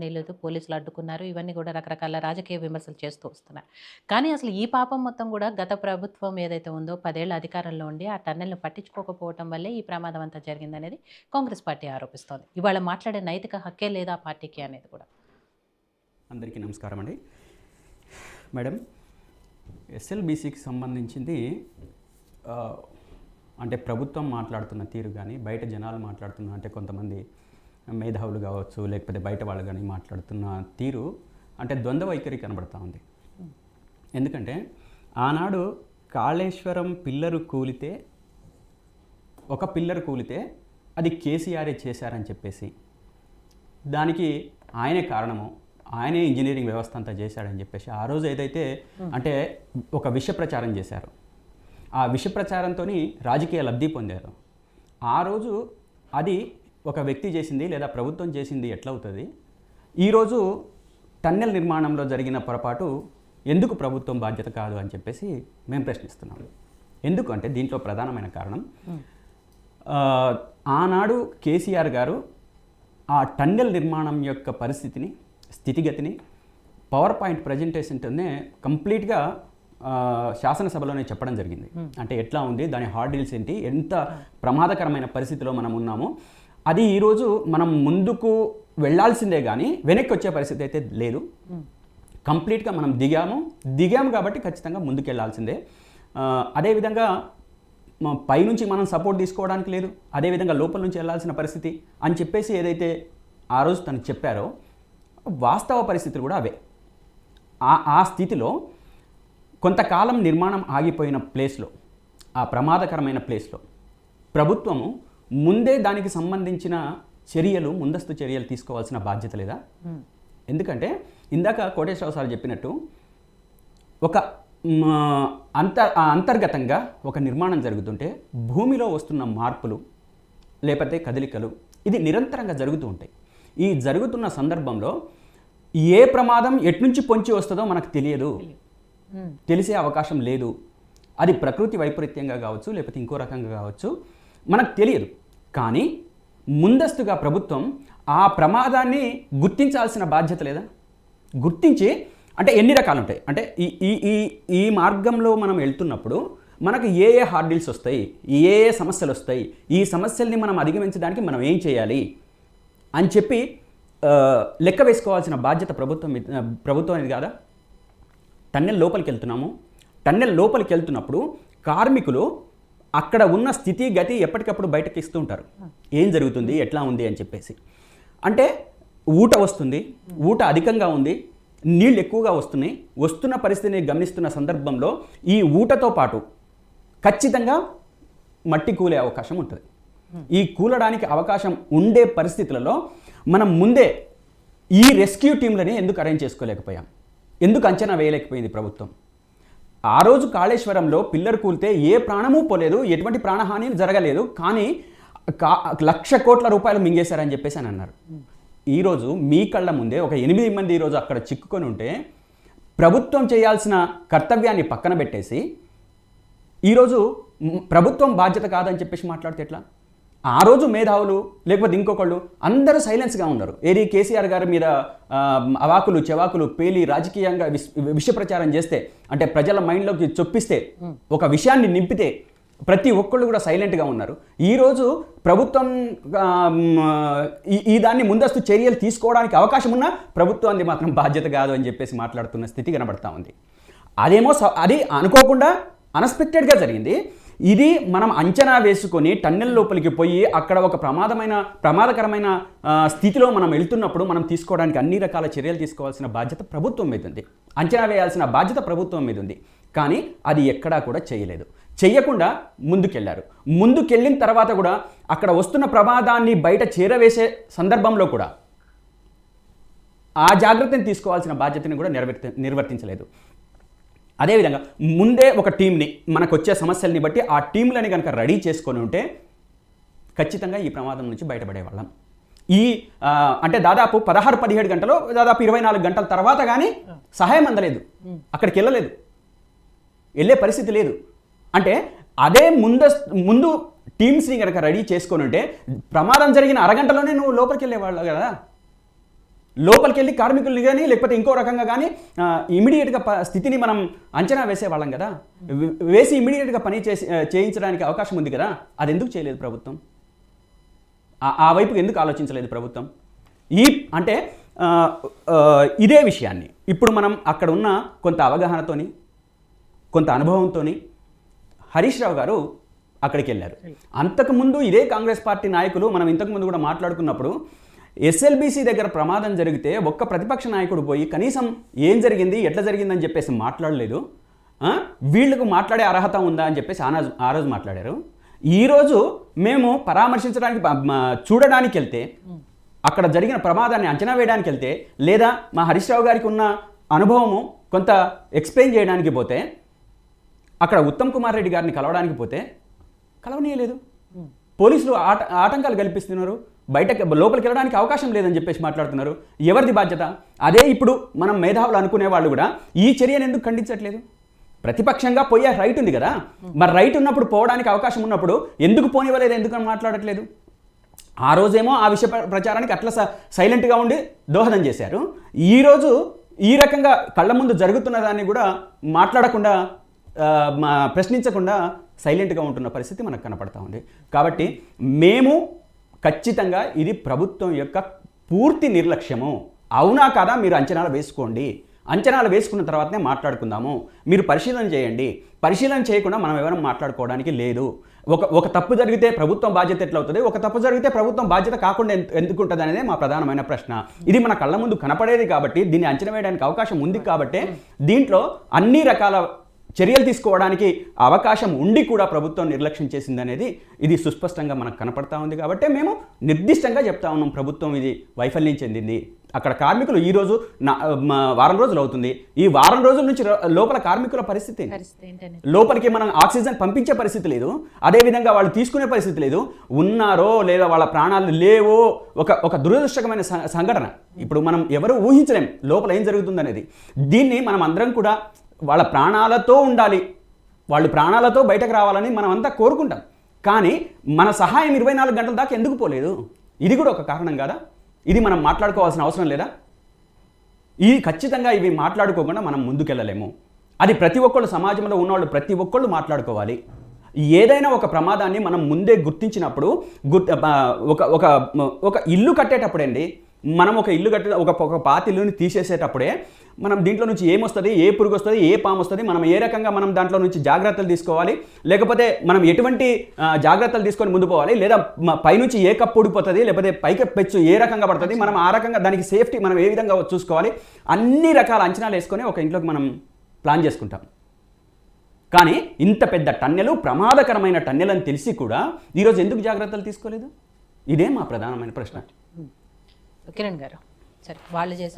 నీళ్ళతో పోలీసులు అడ్డుకున్నారు. ఇవన్నీ కూడా రకరకాల రాజకీయ విమర్శలు చేస్తూ వస్తున్నారు. కానీ అసలు ఈ పాపం మొత్తం కూడా గత ప్రభుత్వం ఏదైతే ఉందో 10 ఏళ్ల అధికారంలో ఉండి ఆ టన్నెల్‌ను పట్టించుకోకపోవటం వల్లే ఈ ప్రమాదం అంతా జరిగిందనేది కాంగ్రెస్ పార్టీ ఆరోపిస్తోంది. ఇవాళ మాట్లాడే నైతిక హక్కే లేదా ఆ పార్టీకి అనేది కూడా. అందరికీ నమస్కారం అండి. మేడం, ఎస్ఎల్బీసీకి సంబంధించింది అంటే ప్రభుత్వం మాట్లాడుతున్న తీరు కానీ బయట జనాలు మాట్లాడుతున్న అంటే కొంతమంది మేధావులు కావచ్చు లేకపోతే బయట వాళ్ళు కానీ మాట్లాడుతున్న తీరు అంటే ద్వంద్వ వైఖరి కనబడుతూ ఉంది. ఎందుకంటే ఆనాడు కాళేశ్వరం పిల్లరు కూలితే ఒక పిల్లర్ కూలితే అది కేసీఆరే చేశారని చెప్పేసి దానికి ఆయనే కారణము, ఆయనే ఇంజనీరింగ్ వ్యవస్థ అంతా చేశాడని చెప్పేసి ఆ రోజు ఏదైతే అంటే ఒక విష ప్రచారం చేశారు, ఆ విష ప్రచారంతో రాజకీయ లబ్ధి పొందారు. ఆ రోజు అది ఒక వ్యక్తి చేసింది లేదా ప్రభుత్వం చేసింది ఎట్లవుతుంది? ఈరోజు టన్నెల్ నిర్మాణంలో జరిగిన పొరపాటు ఎందుకు ప్రభుత్వం బాధ్యత కాదు అని చెప్పేసి మేము ప్రశ్నిస్తున్నాము. ఎందుకు అంటే దీంట్లో ప్రధానమైన కారణం ఆనాడు కేసీఆర్ గారు ఆ టన్నెల్ నిర్మాణం యొక్క పరిస్థితిని స్థితిగతిని పవర్ పాయింట్ ప్రజెంటేషన్తోనే కంప్లీట్గా శాసనసభలోనే చెప్పడం జరిగింది. అంటే ఎట్లా ఉంది, దాని హార్డిల్స్ ఏంటి, ఎంత ప్రమాదకరమైన పరిస్థితిలో మనం ఉన్నామో అది ఈరోజు మనం ముందుకు వెళ్ళాల్సిందే కానీ వెనక్కి వచ్చే పరిస్థితి అయితే లేదు. కంప్లీట్గా మనం దిగాము కాబట్టి ఖచ్చితంగా ముందుకు వెళ్ళాల్సిందే. అదేవిధంగా పైనుంచి మనం సపోర్ట్ తీసుకోవడానికి లేదు, అదేవిధంగా లోపల నుంచి వెళ్ళాల్సిన పరిస్థితి అని చెప్పేసి ఏదైతే ఆ రోజు తను చెప్పారో వాస్తవ పరిస్థితులు కూడా అవే. ఆ స్థితిలో కొంతకాలం నిర్మాణం ఆగిపోయిన ప్లేస్లో, ఆ ప్రమాదకరమైన ప్లేస్లో ప్రభుత్వము ముందే దానికి సంబంధించిన చర్యలు, ముందస్తు చర్యలు తీసుకోవాల్సిన బాధ్యత లేదా? ఎందుకంటే ఇందాక కోటేశ్వరరావు సార్ చెప్పినట్టు ఒక అంతర్గతంగా ఒక నిర్మాణం జరుగుతుంటే భూమిలో వస్తున్న మార్పులు లేకపోతే కదలికలు ఇది నిరంతరంగా జరుగుతూ ఉంటాయి. ఈ జరుగుతున్న సందర్భంలో ఏ ప్రమాదం ఎట్నుంచి పొంచి వస్తుందో మనకు తెలియదు, తెలిసే అవకాశం లేదు. అది ప్రకృతి వైపరీత్యంగా కావచ్చు లేకపోతే ఇంకో రకంగా కావచ్చు, మనకు తెలియదు. కానీ ముందస్తుగా ప్రభుత్వం ఆ ప్రమాదాన్ని గుర్తించాల్సిన బాధ్యత లేదా? గుర్తించి అంటే ఎన్ని రకాలు ఉంటాయి అంటే ఈ మార్గంలో మనం వెళ్తున్నప్పుడు మనకు ఏ హార్డిల్స్ వస్తాయి, ఏ సమస్యలు వస్తాయి, ఈ సమస్యల్ని మనం అధిగమించడానికి మనం ఏం చేయాలి అని చెప్పి లెక్క వేసుకోవాల్సిన బాధ్యత ప్రభుత్వం అనేది కాదా? టన్నెల్ లోపలికి వెళ్తున్నప్పుడు కార్మికులు అక్కడ ఉన్న స్థితి గతి ఎప్పటికప్పుడు బయటకి ఇస్తూ ఉంటారు, ఏం జరుగుతుంది ఎట్లా ఉంది అని చెప్పేసి. అంటే ఊట వస్తుంది, ఊట అధికంగా ఉంది, నీళ్ళు ఎక్కువగా వస్తున్నాయి, వస్తున్న పరిస్థితిని గమనిస్తున్న సందర్భంలో ఈ ఊటతో పాటు ఖచ్చితంగా మట్టి కూలే అవకాశం ఉంటుంది. ఈ కూలడానికి అవకాశం ఉండే పరిస్థితులలో మనం ముందే ఈ రెస్క్యూ టీంలని ఎందుకు అరేంజ్ చేసుకోలేకపోయాం? ఎందుకు అంచనా వేయలేకపోయింది ప్రభుత్వం? ఆ రోజు కాళేశ్వరంలో పిల్లర్ కూలితే ఏ ప్రాణమూ పోలేదు, ఎటువంటి ప్రాణహాని జరగలేదు, కానీ 1,00,000 కోట్ల రూపాయలు మింగేశారని చెప్పేసి అని అన్నారు. ఈరోజు మీ కళ్ళ ముందే ఒక 8 మంది ఈరోజు అక్కడ చిక్కుకొని ఉంటే ప్రభుత్వం చేయాల్సిన కర్తవ్యాన్ని పక్కన పెట్టేసి ఈరోజు ప్రభుత్వం బాధ్యత కాదని చెప్పేసి మాట్లాడితే ఎట్లా? ఆ రోజు మేధావులు లేకపోతే ఇంకొకళ్ళు అందరూ సైలెన్స్గా ఉన్నారు. ఏది కేసీఆర్ గారి మీద అవాకులు చెవాకులు పేలి రాజకీయంగా విష ప్రచారం చేస్తే అంటే ప్రజల మైండ్లోకి చొప్పిస్తే ఒక విషయాన్ని నింపితే ప్రతి ఒక్కళ్ళు కూడా సైలెంట్గా ఉన్నారు. ఈరోజు ప్రభుత్వం ఈ దాన్ని ముందస్తు చర్యలు తీసుకోవడానికి అవకాశం ఉన్నా ప్రభుత్వాన్ని మాత్రం బాధ్యత కాదు అని చెప్పేసి మాట్లాడుతున్న స్థితి కనబడతా ఉంది. అదేమో అది అనుకోకుండా అన్ఎక్స్పెక్టెడ్గా జరిగింది. ఇది మనం అంచనా వేసుకొని టన్నెల్ లోపలికి పోయి అక్కడ ఒక ప్రమాదకరమైన స్థితిలో మనం వెళ్తున్నప్పుడు మనం తీసుకోవడానికి అన్ని రకాల చర్యలు తీసుకోవాల్సిన బాధ్యత ప్రభుత్వం మీద ఉంది, అంచనా వేయాల్సిన బాధ్యత ప్రభుత్వం మీద ఉంది. కానీ అది ఎక్కడా కూడా చేయలేదు. చెయ్యకుండా ముందుకెళ్లారు. ముందుకెళ్ళిన తర్వాత కూడా అక్కడ వస్తున్న ప్రమాదాన్ని బయట చేరవేసే సందర్భంలో కూడా ఆ జాగ్రత్తని తీసుకోవాల్సిన బాధ్యతని కూడా నిర్వర్తించలేదు. అదేవిధంగా ముందే ఒక టీంని మనకు వచ్చే సమస్యల్ని బట్టి ఆ టీంలని కనుక రెడీ చేసుకొని ఉంటే ఖచ్చితంగా ఈ ప్రమాదం నుంచి బయటపడేవాళ్ళం. అంటే దాదాపు 16-17 గంటలు దాదాపు 24 గంటల తర్వాత కానీ సహాయం అందలేదు, అక్కడికి వెళ్ళలేదు, వెళ్ళే పరిస్థితి లేదు. అంటే అదే ముందు టీమ్స్ని కనుక రెడీ చేసుకొని ఉంటే ప్రమాదం జరిగిన అరగంటలోనే నువ్వు లోపలికి వెళ్ళేవాళ్ళు కదా. లోపలికి వెళ్ళి కార్మికులు కానీ లేకపోతే ఇంకో రకంగా కానీ ఇమీడియట్గా స్థితిని మనం అంచనా వేసేవాళ్ళం కదా, వేసి ఇమీడియట్గా పని చేయించడానికి అవకాశం ఉంది కదా, అది ఎందుకు చేయలేదు ప్రభుత్వం? ఆ వైపుకి ఎందుకు ఆలోచించలేదు ప్రభుత్వం? అంటే ఇదే విషయాన్ని ఇప్పుడు మనం అక్కడ ఉన్న కొంత అవగాహనతోని కొంత అనుభవంతోని హరీష్ రావు గారు అక్కడికి వెళ్ళారు. అంతకుముందు ఇదే కాంగ్రెస్ పార్టీ నాయకులు మనం ఇంతకుముందు కూడా మాట్లాడుకున్నప్పుడు ఎస్ఎల్బీసీ దగ్గర ప్రమాదం జరిగితే ఒక్క ప్రతిపక్ష నాయకుడు పోయి కనీసం ఏం జరిగింది ఎట్లా జరిగిందని చెప్పేసి మాట్లాడలేదు. వీళ్ళకు మాట్లాడే అర్హత ఉందా అని చెప్పేసి ఆ రోజు మాట్లాడారు. ఈరోజు మేము పరామర్శించడానికి చూడడానికి వెళ్తే, అక్కడ జరిగిన ప్రమాదాన్ని అంచనా వేయడానికి వెళ్తే, లేదా మా హరీష్ రావు గారికి ఉన్న అనుభవము కొంత ఎక్స్ప్లెయిన్ చేయడానికి పోతే, అక్కడ ఉత్తమ్ కుమార్ రెడ్డి గారిని కలవడానికి పోతే కలవనీయలేదు. పోలీసులు ఆటంకాలు కల్పిస్తున్నారు, లోపలికి వెళ్ళడానికి అవకాశం లేదని చెప్పేసి మాట్లాడుతున్నారు. ఎవరిది బాధ్యత? అదే ఇప్పుడు మనం మేధావులు అనుకునే వాళ్ళు కూడా ఈ చర్యను ఎందుకు ఖండించట్లేదు? ప్రతిపక్షంగా పోయే రైట్ ఉంది కదా, మరి రైట్ ఉన్నప్పుడు పోవడానికి అవకాశం ఉన్నప్పుడు ఎందుకు పోనివ్వలేదు, ఎందుకు మాట్లాడట్లేదు? ఆ రోజేమో ఆ విషయ ప్రచారానికి అట్లా సైలెంట్గా ఉండి దోహదం చేశారు. ఈరోజు ఈ రకంగా కళ్ళ ముందు జరుగుతున్న దాన్ని కూడా మాట్లాడకుండా ప్రశ్నించకుండా సైలెంట్గా ఉంటున్న పరిస్థితి మనకు కనపడతా ఉంది. కాబట్టి మేము ఖచ్చితంగా ఇది ప్రభుత్వం యొక్క పూర్తి నిర్లక్ష్యము. అవునా కాదా మీరు అంచనాలు వేసుకోండి, అంచనాలు వేసుకున్న తర్వాతనే మాట్లాడుకుందాము. మీరు పరిశీలన చేయండి, పరిశీలన చేయకుండా మనం ఎవరైనా మాట్లాడుకోవడానికి లేదు. ఒక తప్పు జరిగితే ప్రభుత్వం బాధ్యత ఎట్లా అవుతుంది, ఒక తప్పు జరిగితే ప్రభుత్వం బాధ్యత కాకుండా ఎందుకు ఉంటుంది అనేది మా ప్రధానమైన ప్రశ్న. ఇది మన కళ్ళ ముందు కనపడేది కాబట్టి, దీన్ని అంచనా వేయడానికి అవకాశం ఉంది కాబట్టి, దీంట్లో అన్ని రకాల చర్యలు తీసుకోవడానికి అవకాశం ఉండి కూడా ప్రభుత్వం నిర్లక్ష్యం చేసిందనేది ఇది సుస్పష్టంగా మనకు కనపడతా ఉంది. కాబట్టి మేము నిర్దిష్టంగా చెప్తా ఉన్నాం, ప్రభుత్వం ఇది వైఫల్యం చెందింది. అక్కడ కార్మికులు ఈరోజు వారం రోజులు అవుతుంది, ఈ వారం రోజుల నుంచి లోపల కార్మికుల పరిస్థితి, లోపలికి మనం ఆక్సిజన్ పంపించే పరిస్థితి లేదు, అదేవిధంగా వాళ్ళు తీసుకునే పరిస్థితి లేదు, ఉన్నారో లేదా వాళ్ళ ప్రాణాలు లేవో ఒక దురదృష్టకరమైన సంఘటన. ఇప్పుడు మనం ఎవరు ఊహించలేం లోపల ఏం జరుగుతుందనేది. దీన్ని మనం అందరం కూడా వాళ్ళ ప్రాణాలతో ఉండాలి, వాళ్ళు ప్రాణాలతో బయటకు రావాలని మనం అంతా కోరుకుంటాం. కానీ మన సహాయం 24 గంటల దాకా ఎందుకు పోలేదు? ఇది కూడా ఒక కారణం కాదా? ఇది మనం మాట్లాడుకోవాల్సిన అవసరం లేదా? ఇది ఖచ్చితంగా ఇవి మాట్లాడుకోకుండా మనం ముందుకెళ్ళలేము. అది ప్రతి ఒక్కళ్ళు సమాజంలో ఉన్నవాళ్ళు ప్రతి ఒక్కళ్ళు మాట్లాడుకోవాలి. ఏదైనా ఒక ప్రమాదాన్ని మనం ముందే గుర్తించినప్పుడు ఒక ఇల్లు కట్టేటప్పుడండి, మనం ఒక ఇల్లు ఒక పాత ఇల్లుని తీసేసేటప్పుడే మనం దీంట్లో నుంచి ఏమొస్తుంది, ఏ పురుగు వస్తుంది, ఏ పాము వస్తుంది, మనం ఏ రకంగా మనం దాంట్లో నుంచి జాగ్రత్తలు తీసుకోవాలి, లేకపోతే మనం ఎటువంటి జాగ్రత్తలు తీసుకొని ముందు పోవాలి, లేదా పైనుంచి ఏ కప్పు ఊడిపోతుంది, లేకపోతే పైకి పెచ్చు ఏ రకంగా పడుతుంది, మనం ఆ రకంగా దానికి సేఫ్టీ మనం ఏ విధంగా చూసుకోవాలి, అన్ని రకాల అంచనాలు వేసుకొని ఒక ఇంట్లోకి మనం ప్లాన్ చేసుకుంటాం. కానీ ఇంత పెద్ద టన్నెలు, ప్రమాదకరమైన టన్నెల్ అని తెలిసి కూడా ఈరోజు ఎందుకు జాగ్రత్తలు తీసుకోలేదు? ఇదే మా ప్రధానమైన ప్రశ్న. కిరణ్ గారు, సరే వాళ్ళు చేసే